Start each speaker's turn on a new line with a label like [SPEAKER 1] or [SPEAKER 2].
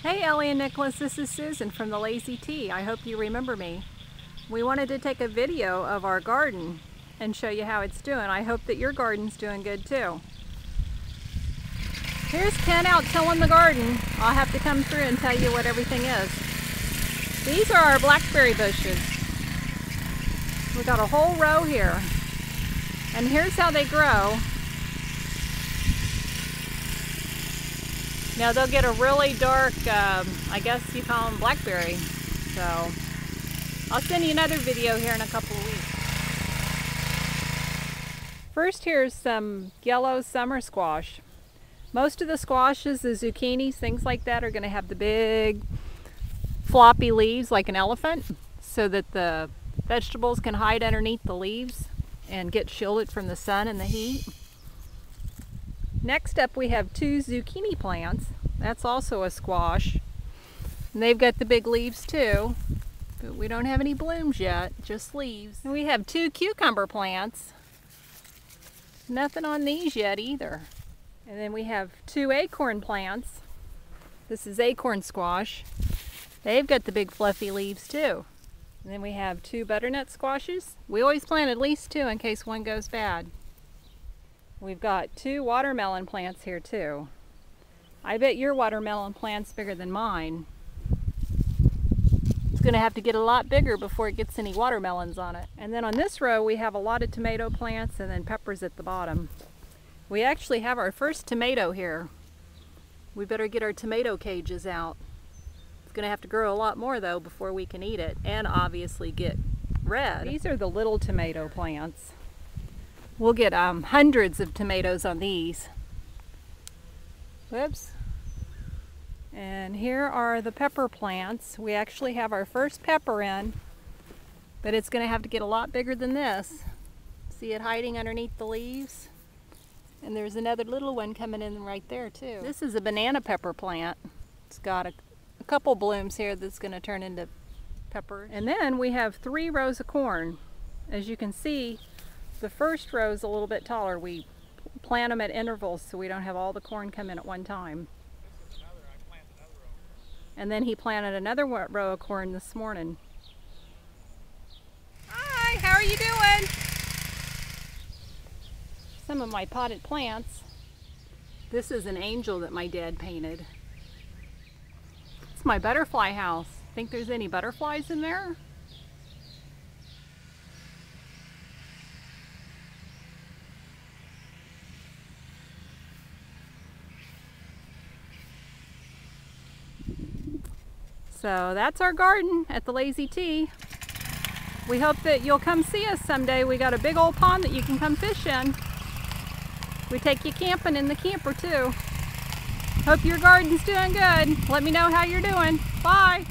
[SPEAKER 1] Hey Ellie and Nicholas, this is Susan from the Lazy Tea. I hope you remember me. We wanted to take a video of our garden and show you how it's doing. I hope that your garden's doing good too. Here's Ken out tilling the garden. I'll have to come through and tell you what everything is. These are our blackberry bushes. We got a whole row here. And here's how they grow. Now they'll get a really dark, I guess you call them blackberry. So I'll send you another video here in a couple of weeks. First, here's some yellow summer squash. Most of the squashes, the zucchinis, things like that are going to have the big floppy leaves like an elephant so that the vegetables can hide underneath the leaves and get shielded from the sun and the heat. Next up we have two zucchini plants. That's also a squash. And they've got the big leaves too, but we don't have any blooms yet, just leaves. And we have two cucumber plants. Nothing on these yet either. And then we have two acorn plants. This is acorn squash. They've got the big fluffy leaves too. And then we have two butternut squashes. We always plant at least two in case one goes bad. We've got two watermelon plants here too. I bet your watermelon plant's bigger than mine. It's gonna have to get a lot bigger before it gets any watermelons on it. And then on this row we have a lot of tomato plants and then peppers at the bottom. We actually have our first tomato here. We better get our tomato cages out. It's gonna have to grow a lot more though before we can eat it and obviously get red. These are the little tomato plants. We'll get hundreds of tomatoes on these. Whoops. And here are the pepper plants. We actually have our first pepper in, but it's going to have to get a lot bigger than this. See it hiding underneath the leaves? And there's another little one coming in right there too. This is a banana pepper plant. It's got a couple blooms here that's going to turn into pepper. And then we have 3 rows of corn. As you can see, the first row is a little bit taller. We plant them at intervals so we don't have all the corn come in at one time. And then he planted another row of corn this morning. Hi, how are you doing? Some of my potted plants. This is an angel that my dad painted. It's my butterfly house. Think there's any butterflies in there? So that's our garden at the Lazy Tea. We hope that you'll come see us someday. We got a big old pond that you can come fish in. We take you camping in the camper too. Hope your garden's doing good. Let me know how you're doing. Bye.